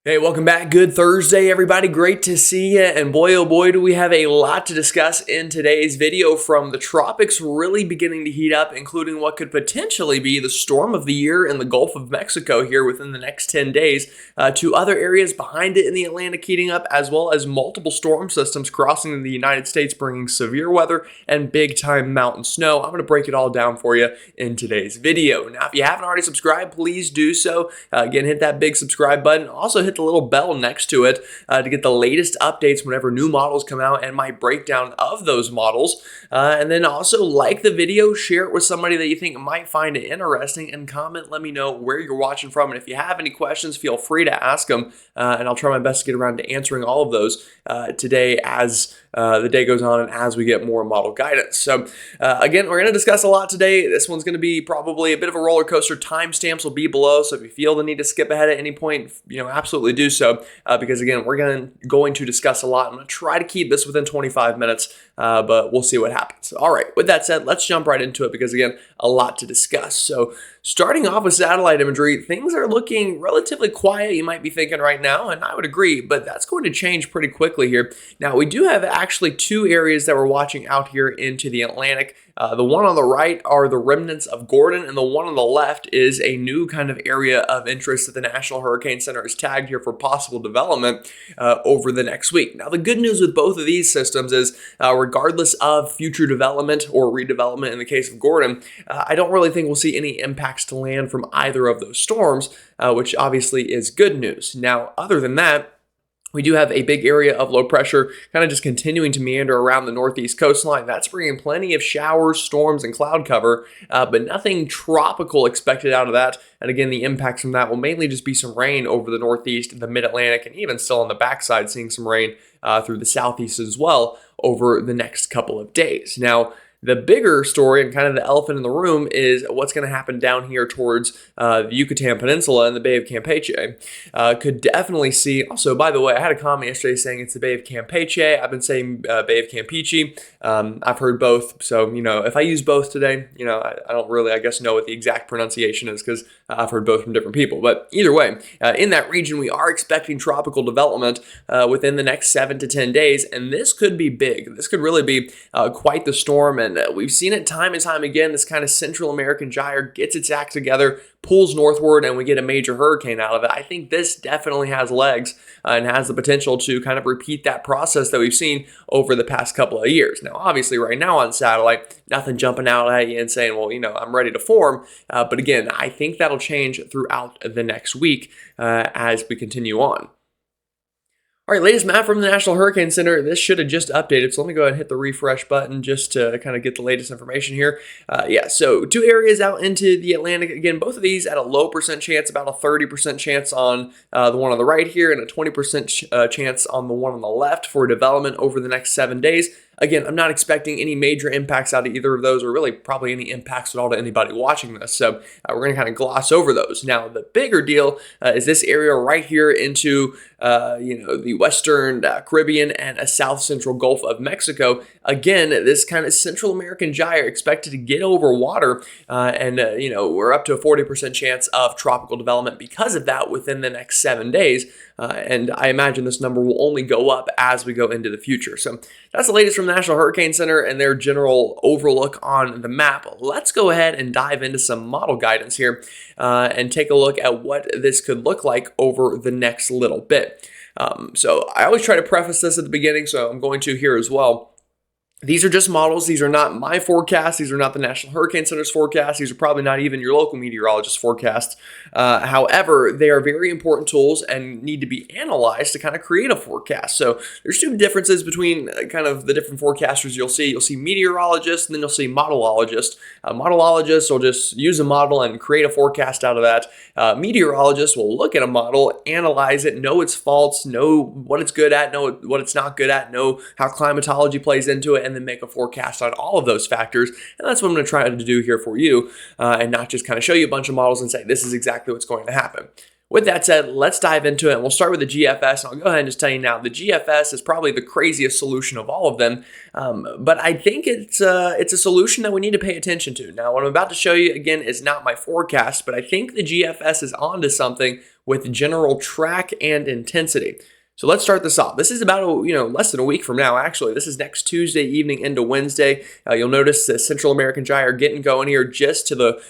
Hey, welcome back. Good Thursday, everybody. Great to see you. And boy, oh boy, do we have a lot to discuss in today's video, from the tropics really beginning to heat up, including what could potentially be the storm of the year in the Gulf of Mexico here within the next 10 days, to other areas behind it in the Atlantic heating up, as well as multiple storm systems crossing the United States, bringing severe weather and big-time mountain snow. I'm going to break it all down for you in today's video. Now, if you haven't already subscribed, please do so. Again, hit that big subscribe button. Also, hit the little bell next to it to get the latest updates whenever new models come out and my breakdown of those models. And then also like the video, share it with somebody that you think might find it interesting, and comment, let me know where you're watching from. And if you have any questions, feel free to ask them, and I'll try my best to get around to answering all of those today as the day goes on and as we get more model guidance. So again, we're going to discuss a lot today. This one's going to be probably a bit of a roller coaster. Timestamps will be below, so if you feel the need to skip ahead at any point, absolutely do so, because again, we're going to discuss a lot. I'm going to try to keep this within 25 minutes, but we'll see what happens. All right, with that said, let's jump right into it, because again, a lot to discuss. So starting off with satellite imagery, things are looking relatively quiet, you might be thinking right now, and I would agree, but that's going to change pretty quickly here. Now, we do have actually two areas that we're watching out here into the Atlantic. The one on the right are the remnants of Gordon, and the one on the left is a new kind of area of interest that the National Hurricane Center has tagged here for possible development over the next week. Now, the good news with both of these systems is, regardless of future development or redevelopment in the case of Gordon, I don't really think we'll see any impacts to land from either of those storms, which obviously is good news. Now, other than that, we do have a big area of low pressure kind of just continuing to meander around the northeast coastline. That's bringing plenty of showers, storms, and cloud cover, but nothing tropical expected out of that. And again, the impacts from that will mainly just be some rain over the northeast, the mid-Atlantic, and even still on the backside, seeing some rain through the southeast as well over the next couple of days. Now, the bigger story and kind of the elephant in the room is what's going to happen down here towards the Yucatan Peninsula and the Bay of Campeche. Could definitely see. Also, by the way, I had a comment yesterday saying it's the Bay of Campeche. I've been saying Bay of Campeche. I've heard both. So, if I use both today, I don't really, I guess, know what the exact pronunciation is, because I've heard both from different people. But either way, in that region, we are expecting tropical development within the next 7 to 10 days. And this could be big. This could really be quite the storm. And we've seen it time and time again. This kind of Central American gyre gets its act together, pulls northward, and we get a major hurricane out of it. I think this definitely has legs and has the potential to kind of repeat that process that we've seen over the past couple of years. Now, obviously, right now on satellite, nothing jumping out at you and saying, well, I'm ready to form. But again, I think that'll change throughout the next week as we continue on. All right, latest map from the National Hurricane Center. This should have just updated, so let me go ahead and hit the refresh button just to kind of get the latest information here. So two areas out into the Atlantic. Again, both of these at a low percent chance, about a 30% chance on the one on the right here, and a 20% chance on the one on the left for development over the next 7 days. Again, I'm not expecting any major impacts out of either of those, or really probably any impacts at all to anybody watching this. So we're going to kind of gloss over those. Now, the bigger deal is this area right here into the Western Caribbean and a South Central Gulf of Mexico. Again, this kind of Central American gyre expected to get over water, and we're up to a 40% chance of tropical development because of that within the next 7 days. And I imagine this number will only go up as we go into the future. So that's the latest from the National Hurricane Center and their general overlook on the map. Let's go ahead and dive into some model guidance here and take a look at what this could look like over the next little bit. So I always try to preface this at the beginning, so I'm going to here as well. These are just models. These are not my forecasts. These are not the National Hurricane Center's forecasts. These are probably not even your local meteorologist's forecasts. However, they are very important tools and need to be analyzed to kind of create a forecast. So there's two differences between kind of the different forecasters you'll see. You'll see meteorologists, and then you'll see modelologists. Modelologists will just use a model and create a forecast out of that. Meteorologists will look at a model, analyze it, know its faults, know what it's good at, know what it's not good at, know how climatology plays into it, and then make a forecast on all of those factors. And that's what I'm going to try to do here for you, and not just kind of show you a bunch of models and say, this is exactly what's going to happen. With that said, let's dive into it, and we'll start with the GFS. And I'll go ahead and just tell you now, the GFS is probably the craziest solution of all of them, but I think it's a solution that we need to pay attention to. Now, what I'm about to show you, again, is not my forecast, but I think the GFS is onto something with general track and intensity. So let's start this off. This is about less than a week from now, actually. This is next Tuesday evening into Wednesday. You'll notice the Central American Gyre getting going here just to the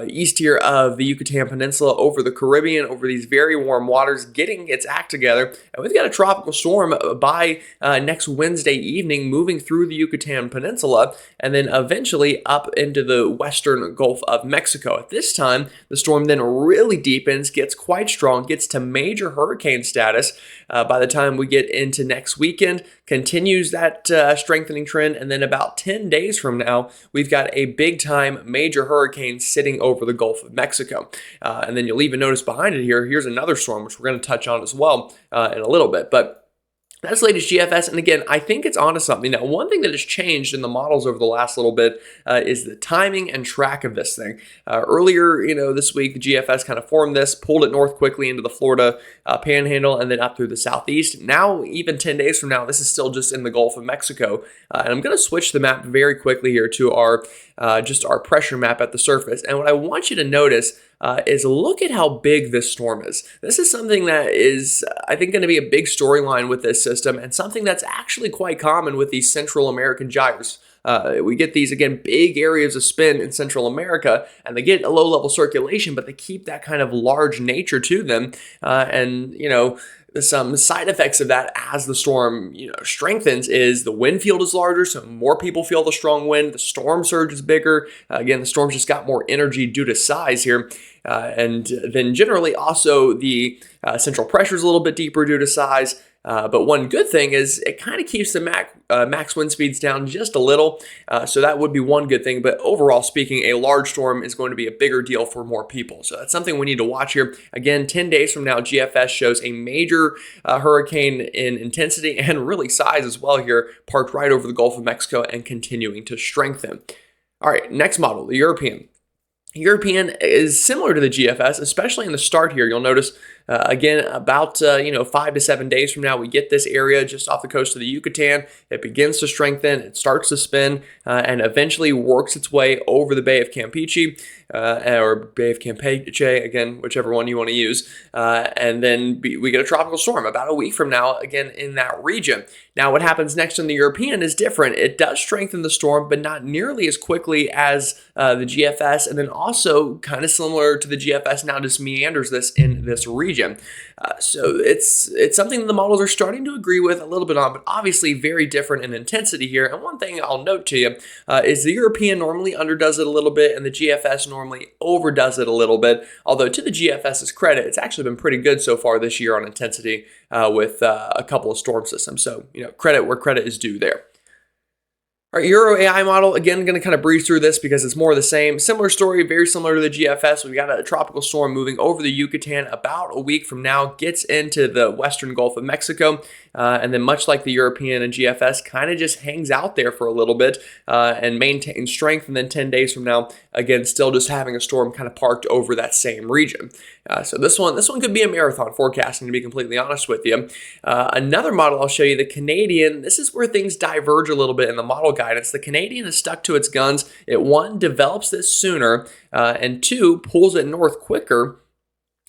east here of the Yucatan Peninsula over the Caribbean, over these very warm waters, getting its act together. And we've got a tropical storm by next Wednesday evening moving through the Yucatan Peninsula and then eventually up into the western Gulf of Mexico. At this time, the storm then really deepens, gets quite strong, gets to major hurricane status by the time we get into next weekend, continues that strengthening trend, and then about 10 days from now, we've got a big-time major hurricane sitting over the Gulf of Mexico. And then you'll even notice behind it here, here's another storm, which we're going to touch on as well in a little bit. But that's latest GFS, and again, I think it's onto something. Now, one thing that has changed in the models over the last little bit is the timing and track of this thing. Earlier, this week, the GFS kind of formed this, pulled it north quickly into the Florida Panhandle, and then up through the southeast. Now, even 10 days from now, this is still just in the Gulf of Mexico. And I'm going to switch the map very quickly here to our pressure map at the surface. And what I want you to notice is look at how big this storm is. This is something that is, I think, going to be a big storyline with this system and something that's actually quite common with these Central American gyres. We get these, again, big areas of spin in Central America, and they get a low-level circulation, but they keep that kind of large nature to them. Some side effects of that as the storm strengthens is the wind field is larger, so more people feel the strong wind. The storm surge is bigger. Again, the storm's just got more energy due to size here. And then generally also the central pressure is a little bit deeper due to size. But one good thing is it kind of keeps the max wind speeds down just a little. So that would be one good thing. But overall speaking, a large storm is going to be a bigger deal for more people. So that's something we need to watch here. Again, 10 days from now, GFS shows a major hurricane in intensity and really size as well here, parked right over the Gulf of Mexico and continuing to strengthen. All right, next model, the European. European is similar to the GFS, especially in the start here. You'll notice, again, about 5 to 7 days from now, we get this area just off the coast of the Yucatan. It begins to strengthen, it starts to spin, and eventually works its way over the Bay of Campeche, or Bay of Campeche, again, whichever one you want to use. And then we get a tropical storm about a week from now, again, in that region. Now, what happens next in the European is different. It does strengthen the storm, but not nearly as quickly as the GFS, and then also kind of similar to the GFS, now just meanders this in this region. So it's something that the models are starting to agree with a little bit on, but obviously very different in intensity here. And one thing I'll note to you is the European normally underdoes it a little bit, and the GFS normally overdoes it a little bit. Although to the GFS's credit, it's actually been pretty good so far this year on intensity with a couple of storm systems. So credit where credit is due there. Our Euro AI model, again, going to kind of breeze through this because it's more of the same. Similar story, very similar to the GFS. We've got a tropical storm moving over the Yucatan about a week from now, gets into the western Gulf of Mexico, and then much like the European and GFS, kind of just hangs out there for a little bit and maintains strength. And then 10 days from now, again, still just having a storm kind of parked over that same region. So this one could be a marathon forecasting, to be completely honest with you. Another model I'll show you, the Canadian. This is where things diverge a little bit in the model guidance. The Canadian is stuck to its guns. It, one, develops this sooner, and two, pulls it north quicker,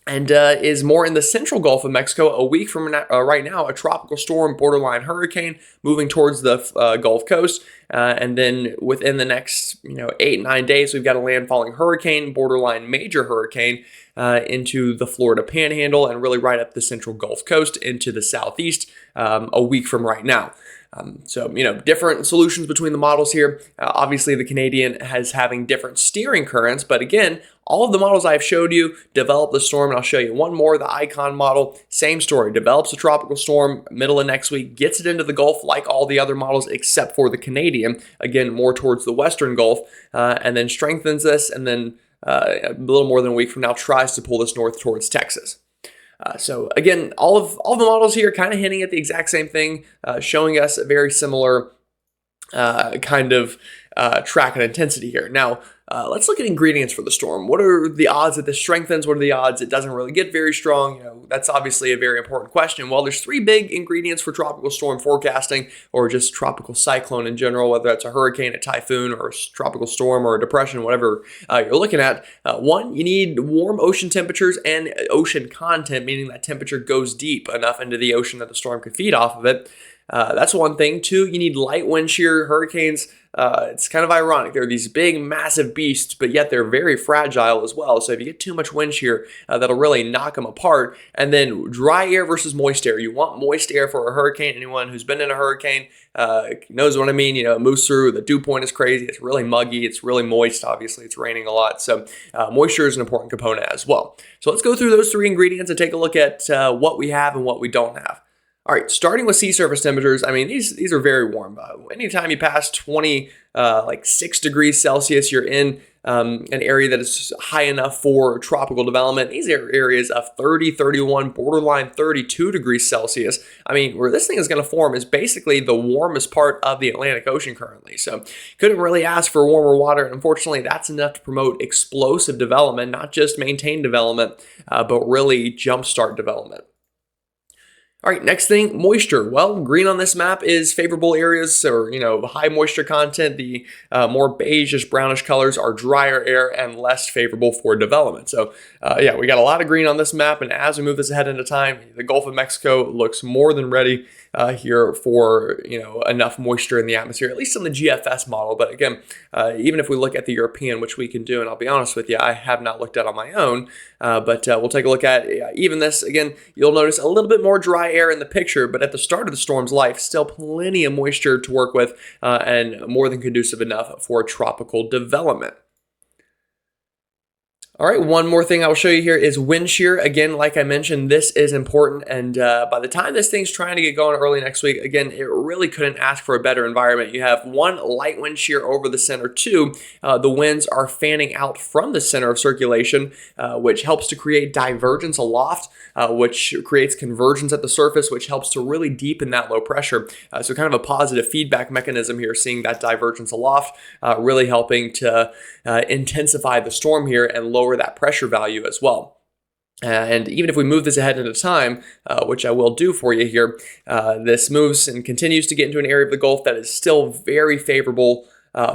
and is more in the central Gulf of Mexico. A week from right now, a tropical storm, borderline hurricane, moving towards the Gulf Coast. And then within the next 8-9 days, we've got a landfalling hurricane, borderline major hurricane, into the Florida Panhandle and really right up the central Gulf Coast into the southeast a week from right now. So, different solutions between the models here. Obviously, the Canadian has having different steering currents, but again, all of the models I've showed you develop the storm, and I'll show you one more, the Icon model. Same story, develops a tropical storm, middle of next week, gets it into the Gulf like all the other models except for the Canadian, again, more towards the western Gulf, and then strengthens this, and then a little more than a week from now tries to pull this north towards Texas. So again, all the models here kind of hinting at the exact same thing, showing us a very similar kind of track and intensity here. Now, let's look at ingredients for the storm. What are the odds that this strengthens? What are the odds it doesn't really get very strong? That's obviously a very important question. Well, there's three big ingredients for tropical storm forecasting, or just tropical cyclone in general, whether that's a hurricane, a typhoon, or a tropical storm, or a depression, whatever you're looking at. One, you need warm ocean temperatures and ocean content, meaning that temperature goes deep enough into the ocean that the storm could feed off of it. That's one thing. Two, you need light wind shear. Hurricanes, it's kind of ironic. They're these big, massive beasts, but yet they're very fragile as well. So if you get too much wind shear, that'll really knock them apart. And then dry air versus moist air. You want moist air for a hurricane. Anyone who's been in a hurricane knows what I mean. It moves through. The dew point is crazy. It's really muggy. It's really moist. Obviously, it's raining a lot. So moisture is an important component as well. So let's go through those three ingredients and take a look at what we have and what we don't have. All right, starting with sea surface temperatures, I mean, these are very warm. Anytime you pass 6 degrees Celsius, you're in an area that is high enough for tropical development. These are areas of 30, 31, borderline 32 degrees Celsius. I mean, where this thing is going to form is basically the warmest part of the Atlantic Ocean currently. So couldn't really ask for warmer water. And unfortunately, that's enough to promote explosive development, not just maintain development, but really jumpstart development. All right, next thing, moisture. Well, green on this map is favorable areas or, high moisture content. The more beigeish, brownish colors are drier air and less favorable for development. So, we got a lot of green on this map. And as we move this ahead into time, the Gulf of Mexico looks more than ready here for, enough moisture in the atmosphere, at least on the GFS model. But again, even if we look at the European, which we can do, and I'll be honest with you, I have not looked at on my own, but we'll take a look at even this. Again, you'll notice a little bit more dry air in the picture, but at the start of the storm's life, still plenty of moisture to work with and more than conducive enough for tropical development. All right, one more thing I will show you here is wind shear. Again, like I mentioned, this is important. And by the time this thing's trying to get going early next week, again, it really couldn't ask for a better environment. You have one, light wind shear over the center. Two, the winds are fanning out from the center of circulation, which helps to create divergence aloft, which creates convergence at the surface, which helps to really deepen that low pressure. So kind of a positive feedback mechanism here, seeing that divergence aloft, really helping to intensify the storm here and lower that pressure value as well. And even if we move this ahead into time, which I will do for you here, this moves and continues to get into an area of the Gulf that is still very favorable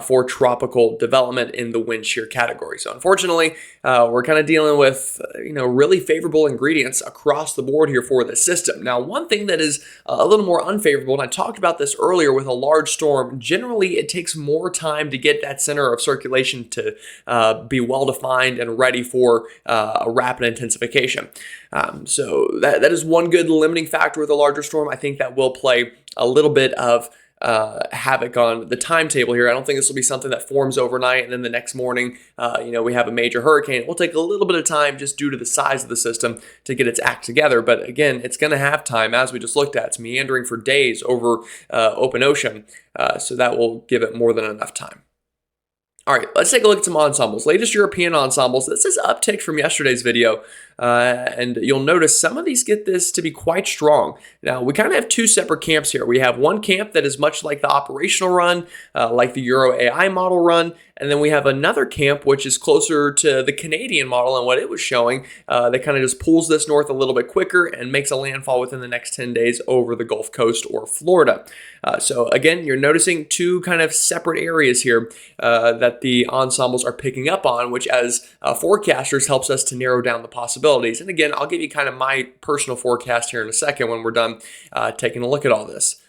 for tropical development in the wind shear category. So unfortunately, we're kind of dealing with, really favorable ingredients across the board here for this system. Now, one thing that is a little more unfavorable, and I talked about this earlier with a large storm, generally it takes more time to get that center of circulation to be well-defined and ready for a rapid intensification. So that is one good limiting factor with a larger storm. I think that will play a little bit of havoc on the timetable here. I don't think this will be something that forms overnight and then the next morning, we have a major hurricane. It will take a little bit of time just due to the size of the system to get its act together. But again, it's going to have time, as we just looked at. It's meandering for days over open ocean. So that will give it more than enough time. All right, let's take a look at some ensembles. Latest European ensembles. This is uptick from yesterday's video, and you'll notice some of these get this to be quite strong. Now, we kind of have two separate camps here. We have one camp that is much like the operational run, like the Euro AI model run, and then we have another camp which is closer to the Canadian model and what it was showing that kind of just pulls this north a little bit quicker and makes a landfall within the next 10 days over the Gulf Coast or Florida. So again, you're noticing two kind of separate areas here that the ensembles are picking up on, which as forecasters helps us to narrow down the possibilities. And again, I'll give you kind of my personal forecast here in a second when we're done taking a look at all this.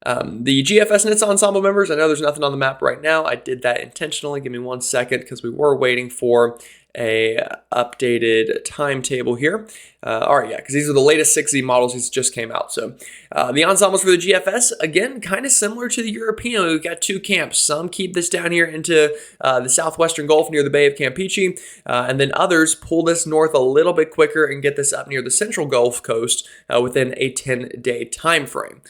The GFS NITS ensemble members, I know there's nothing on the map right now. I did that intentionally. Give me 1 second because we were waiting for a updated timetable here. All right, yeah, because these are the latest 6Z models. These just came out. So the ensembles for the GFS, again, kind of similar to the European. We've got two camps. Some keep this down here into the southwestern Gulf near the Bay of Campeche, and then others pull this north a little bit quicker and get this up near the central Gulf Coast within a 10-day time frame.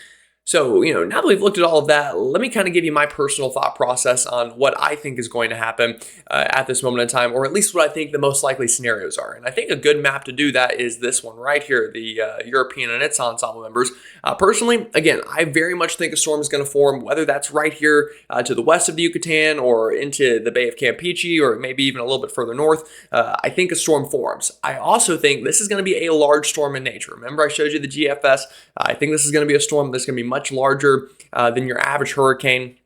So, now that we've looked at all of that, let me kind of give you my personal thought process on what I think is going to happen at this moment in time, or at least what I think the most likely scenarios are. And I think a good map to do that is this one right here, the European and its ensemble members. Personally, again, I very much think a storm is going to form, whether that's right here to the west of the Yucatan or into the Bay of Campeche, or maybe even a little bit further north. I think a storm forms. I also think this is going to be a large storm in nature. Remember, I showed you the GFS. I think this is going to be a storm that's going to be much larger than your average hurricane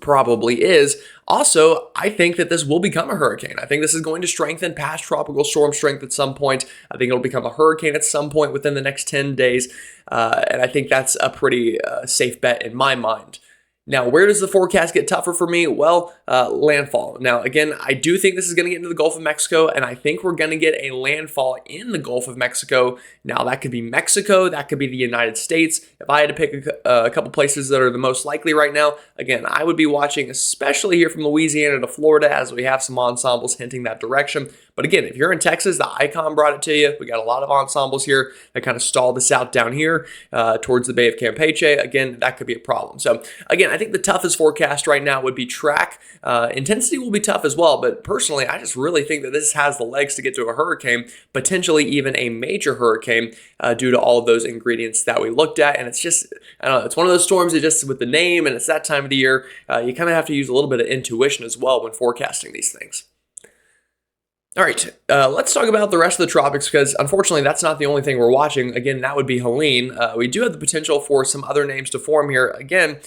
probably is. Also, I think that this will become a hurricane. I think this is going to strengthen past tropical storm strength at some point. I think it'll become a hurricane at some point within the next 10 days. And I think that's a pretty safe bet in my mind. Now, where does the forecast get tougher for me? Well, landfall. Now, again, I do think this is going to get into the Gulf of Mexico, and I think we're going to get a landfall in the Gulf of Mexico. Now, that could be Mexico, that could be the United States. If I had to pick a couple places that are the most likely right now, again, I would be watching, especially here from Louisiana to Florida, as we have some ensembles hinting that direction. But again, if you're in Texas, the icon brought it to you. We got a lot of ensembles here that kind of stall this out down here towards the Bay of Campeche. Again, that could be a problem. So again, I think the toughest forecast right now would be track. Intensity will be tough as well, but personally, I just really think that this has the legs to get to a hurricane, potentially even a major hurricane due to all of those ingredients that we looked at. And it's just, I don't know, it's one of those storms that just with the name and it's that time of the year, you kind of have to use a little bit of intuition as well when forecasting these things. All right, let's talk about the rest of the tropics because unfortunately that's not the only thing we're watching. Again, that would be Helene. We do have the potential for some other names to form here. Again,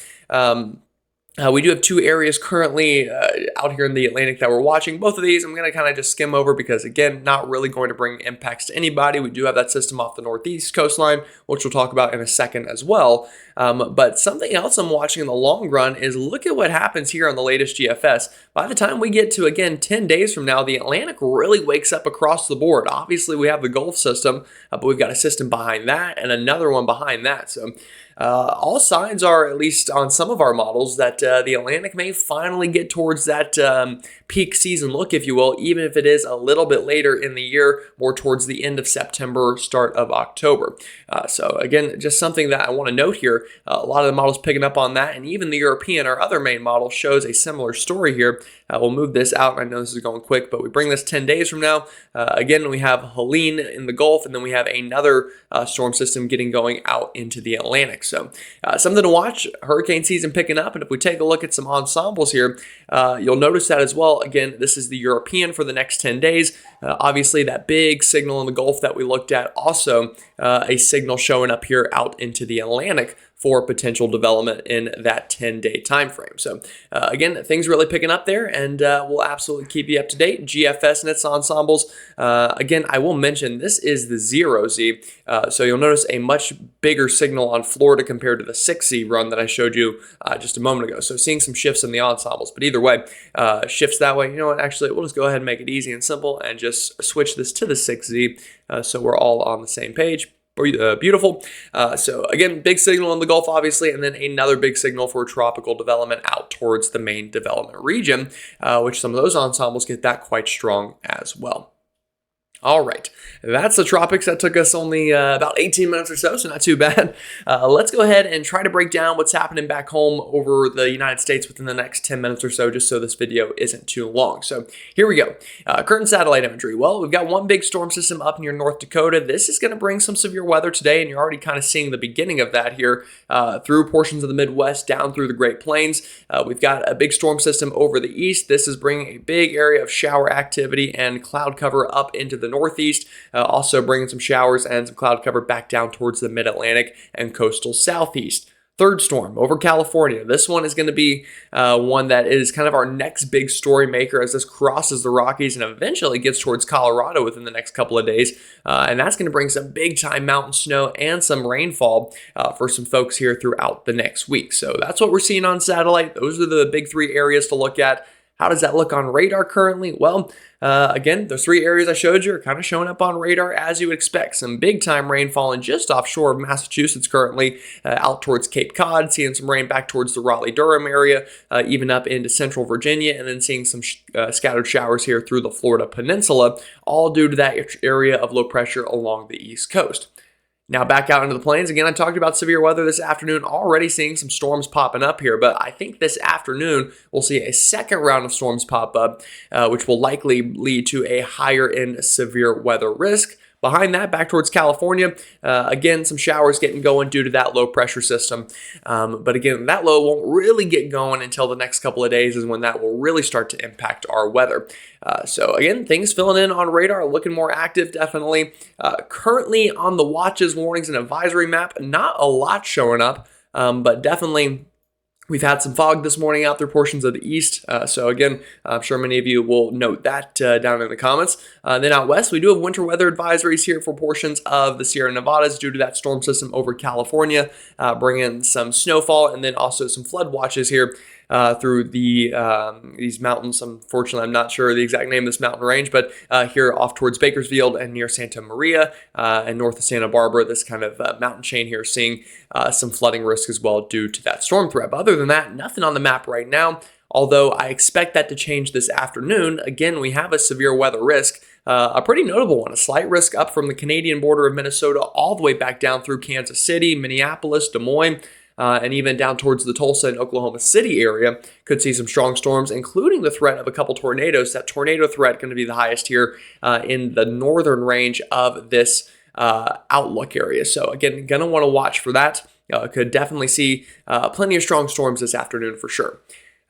we do have two areas currently out here in the Atlantic that we're watching. Both of these I'm going to kind of just skim over because, again, not really going to bring impacts to anybody. We do have that system off the northeast coastline, which we'll talk about in a second as well. But something else I'm watching in the long run is look at what happens here on the latest GFS. By the time we get to, again, 10 days from now, the Atlantic really wakes up across the board. Obviously, we have the Gulf system, but we've got a system behind that and another one behind that. So all signs are, at least on some of our models, that the Atlantic may finally get towards that peak season look, if you will, even if it is a little bit later in the year, more towards the end of September, start of October. So again, just something that I want to note here. A lot of the models picking up on that, and even the European, our other main model, shows a similar story here. We'll move this out. I know this is going quick, but we bring this 10 days from now. Again, we have Helene in the Gulf, and then we have another storm system getting going out into the Atlantic. So something to watch, hurricane season picking up. And if we take a look at some ensembles here, you'll notice that as well. Again, this is the European for the next 10 days. Obviously, that big signal in the Gulf that we looked at, also a signal showing up here out into the Atlantic for potential development in that 10-day time frame. So again, things really picking up there, and we'll absolutely keep you up to date. GFS and its ensembles. Again, I will mention this is the 0Z, so you'll notice a much bigger signal on Florida compared to the 6Z run that I showed you just a moment ago. So seeing some shifts in the ensembles, but either way, shifts that way. You know what? Actually, we'll just go ahead and make it easy and simple and just switch this to the 6Z so we're all on the same page. Beautiful. So again, big signal in the Gulf, obviously, and then another big signal for tropical development out towards the main development region, which some of those ensembles get that quite strong as well. All right, that's the tropics. That took us only about 18 minutes or so not too bad. Let's go ahead and try to break down what's happening back home over the United States within the next 10 minutes or so, just so this video isn't too long. So here we go. Current satellite imagery. Well, we've got one big storm system up near North Dakota. This is going to bring some severe weather today, and you're already kind of seeing the beginning of that here through portions of the Midwest, down through the Great Plains. We've got a big storm system over the east. This is bringing a big area of shower activity and cloud cover up into the northeast, also bringing some showers and some cloud cover back down towards the mid-Atlantic and coastal southeast. Third storm over California. This one is going to be one that is kind of our next big story maker as this crosses the Rockies and eventually gets towards Colorado within the next couple of days. And that's going to bring some big time mountain snow and some rainfall for some folks here throughout the next week. So that's what we're seeing on satellite. Those are the big three areas to look at. How does that look on radar currently? Well, again, those three areas I showed you are kind of showing up on radar as you would expect. Some big time rain falling just offshore of Massachusetts currently, out towards Cape Cod, seeing some rain back towards the Raleigh-Durham area, even up into central Virginia, and then seeing some scattered showers here through the Florida Peninsula, all due to that area of low pressure along the East Coast. Now back out into the plains. Again, I talked about severe weather this afternoon, already seeing some storms popping up here, but I think this afternoon we'll see a second round of storms pop up, which will likely lead to a higher in severe weather risk. Behind that, back towards California, again, some showers getting going due to that low pressure system. But again, that low won't really get going until the next couple of days is when that will really start to impact our weather. So again, things filling in on radar, looking more active, definitely. Currently on the watches, warnings, and advisory map, not a lot showing up, but definitely we've had some fog this morning out through portions of the east. So again, I'm sure many of you will note that down in the comments. Then out west, we do have winter weather advisories here for portions of the Sierra Nevadas due to that storm system over California, bringing some snowfall and then also some flood watches here through these mountains. Unfortunately, I'm not sure the exact name of this mountain range, but here off towards Bakersfield and near Santa Maria and north of Santa Barbara, this kind of mountain chain here, seeing some flooding risk as well due to that storm threat. But other than that, nothing on the map right now, although I expect that to change this afternoon. Again, we have a severe weather risk, a pretty notable one, a slight risk up from the Canadian border of Minnesota all the way back down through Kansas City, Minneapolis, Des Moines, and even down towards the Tulsa and Oklahoma City area. Could see some strong storms, including the threat of a couple tornadoes. That tornado threat going to be the highest here in the northern range of this outlook area. So again, going to want to watch for that. Could definitely see plenty of strong storms this afternoon for sure.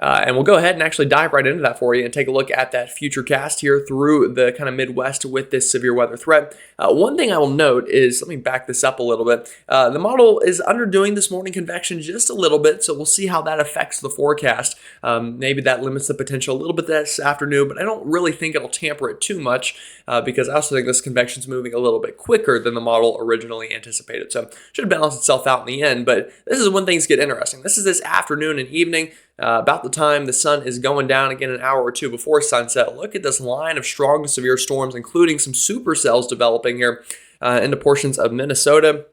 And we'll go ahead and actually dive right into that for you and take a look at that future cast here through the kind of Midwest with this severe weather threat. One thing I will note is, let me back this up a little bit. The model is underdoing this morning convection just a little bit, so we'll see how that affects the forecast. Maybe that limits the potential a little bit this afternoon, but I don't really think it'll tamper it too much because I also think this convection is moving a little bit quicker than the model originally anticipated. So it should balance itself out in the end, but this is when things get interesting. This is this afternoon and evening. About the time the sun is going down again an hour or two before sunset. Look at this line of strong to severe storms, including some supercells developing here into portions of Minnesota,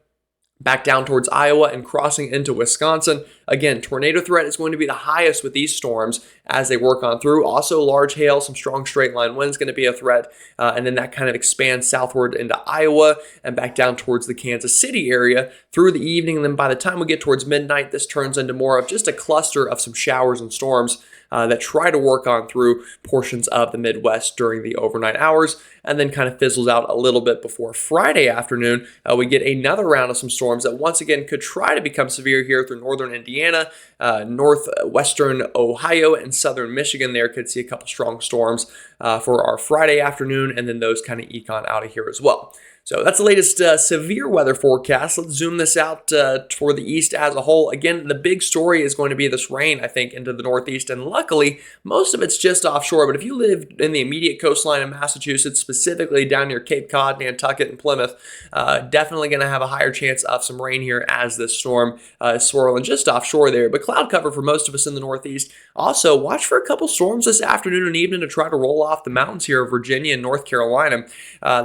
back down towards Iowa and crossing into Wisconsin. Again, tornado threat is going to be the highest with these storms as they work on through. Also, large hail, some strong straight line winds going to be a threat. And then that kind of expands southward into Iowa and back down towards the Kansas City area through the evening. And then by the time we get towards midnight, this turns into more of just a cluster of some showers and storms that try to work on through portions of the Midwest during the overnight hours, and then kind of fizzles out a little bit before Friday afternoon. We get another round of some storms that once again could try to become severe here through northern Indiana, northwestern Ohio, and southern Michigan. There could see a couple strong storms for our Friday afternoon, and then those kind of eke on out of here as well. So that's the latest severe weather forecast. Let's zoom this out for the east as a whole. Again, the big story is going to be this rain, I think, into the northeast. And luckily, most of it's just offshore. But if you live in the immediate coastline of Massachusetts, specifically down near Cape Cod, Nantucket, and Plymouth, definitely going to have a higher chance of some rain here as this storm is swirling just offshore there. But cloud cover for most of us in the northeast. Also, watch for a couple storms this afternoon and evening to try to roll off the mountains here of Virginia and North Carolina.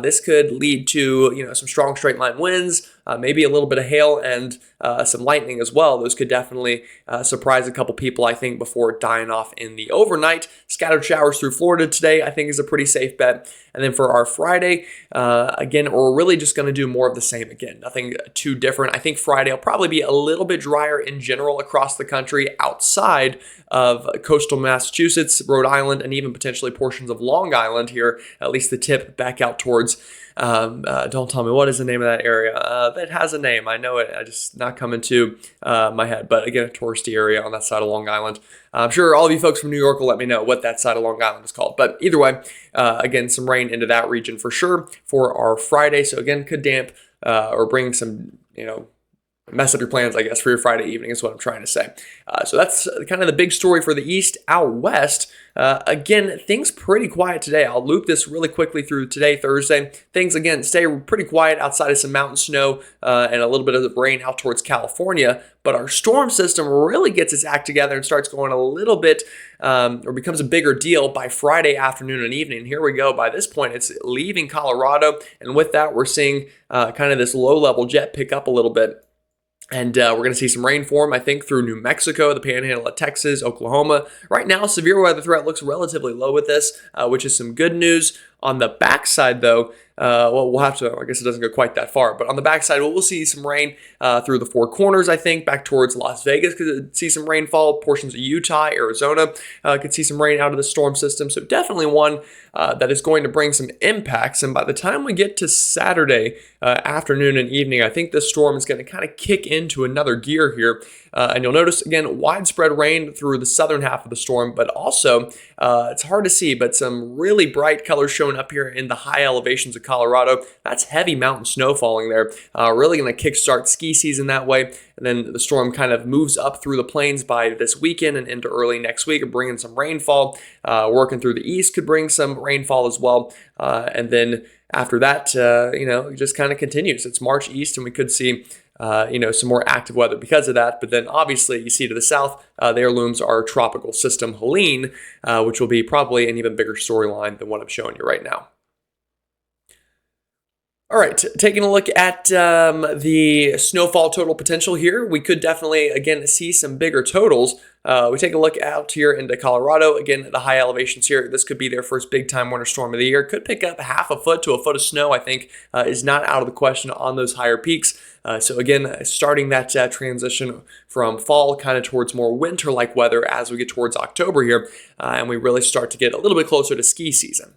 This could lead to some strong straight line winds, maybe a little bit of hail and some lightning as well. Those could definitely surprise a couple people, I think, before dying off in the overnight. Scattered showers through Florida today, I think, is a pretty safe bet. And then for our Friday, again, we're really just going to do more of the same again. Nothing too different. I think Friday will probably be a little bit drier in general across the country outside of coastal Massachusetts, Rhode Island, and even potentially portions of Long Island here, at least the tip back out towards don't tell me, what is the name of that area? That has a name. I know it. I just not coming to my head. But again, a touristy area on that side of Long Island. I'm sure all of you folks from New York will let me know what that side of Long Island is called. But either way, again, some rain into that region for sure for our Friday. So again, could damp or bring some, mess up your plans, I guess, for your Friday evening is what I'm trying to say. So that's kind of the big story for the east. Out west, again, things pretty quiet today. I'll loop this really quickly through today, Thursday. Things, again, stay pretty quiet outside of some mountain snow and a little bit of rain out towards California. But our storm system really gets its act together and starts going a little bit or becomes a bigger deal by Friday afternoon and evening. Here we go. By this point, it's leaving Colorado. And with that, we're seeing kind of this low-level jet pick up a little bit. And we're going to see some rain form, I think, through New Mexico, the panhandle of Texas, Oklahoma. Right now, severe weather threat looks relatively low with this, which is some good news. On the backside, though, well, we'll have to, I guess it doesn't go quite that far, but on the backside, we'll see some rain through the Four Corners, I think, back towards Las Vegas could see some rainfall. Portions of Utah, Arizona could see some rain out of the storm system. So definitely one that is going to bring some impacts. And by the time we get to Saturday afternoon and evening, I think this storm is going to kind of kick into another gear here. And you'll notice, again, widespread rain through the southern half of the storm, but also, it's hard to see, but some really bright colors showing up here in the high elevations of Colorado. That's heavy mountain snow falling there. Really going to kickstart ski season that way. And then the storm kind of moves up through the plains by this weekend and into early next week, bringing some rainfall. Working through the east could bring some rainfall as well. And then after that, it just kind of continues. It's March east, and we could see some more active weather because of that. But then obviously you see to the south, there looms our tropical system Helene, which will be probably an even bigger storyline than what I'm showing you right now. All right, taking a look at the snowfall total potential here, we could definitely, again, see some bigger totals. We take a look out here into Colorado. Again, the high elevations here, this could be their first big-time winter storm of the year. Could pick up half a foot to a foot of snow, I think, is not out of the question on those higher peaks. So again, starting that transition from fall kind of towards more winter-like weather as we get towards October here, and we really start to get a little bit closer to ski season.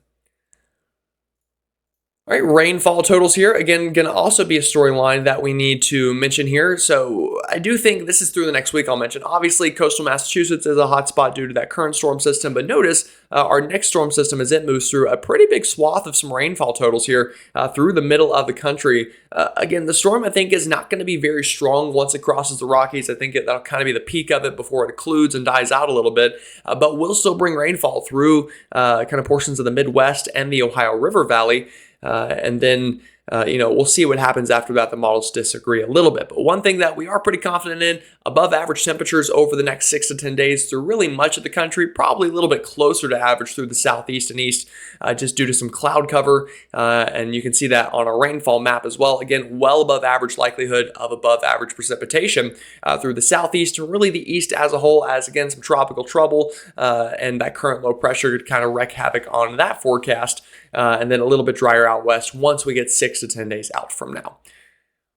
All right, rainfall totals here. Again, going to also be a storyline that we need to mention here. So I do think this is through the next week I'll mention. Obviously, coastal Massachusetts is a hot spot due to that current storm system. But notice our next storm system, as it moves through a pretty big swath of some rainfall totals here through the middle of the country. Again, the storm, I think, is not going to be very strong once it crosses the Rockies. I think that'll kind of be the peak of it before it occludes and dies out a little bit. But we'll still bring rainfall through kind of portions of the Midwest and the Ohio River Valley. And then, we'll see what happens after that. The models disagree a little bit. But one thing that we are pretty confident in, above average temperatures over the next 6 to 10 days through really much of the country, probably a little bit closer to average through the southeast and east, just due to some cloud cover. And you can see that on our rainfall map as well. Again, well above average likelihood of above average precipitation through the southeast and really the east as a whole, as again, some tropical trouble and that current low pressure could kind of wreak havoc on that forecast. And then a little bit drier out west once we get 6 to 10 days out from now.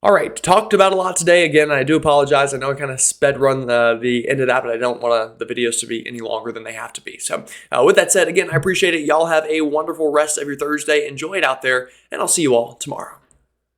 All right, talked about a lot today. Again, I do apologize. I know I kind of sped run the end of that, but I don't want the videos to be any longer than they have to be. So with that said, again, I appreciate it. Y'all have a wonderful rest of your Thursday. Enjoy it out there, and I'll see you all tomorrow.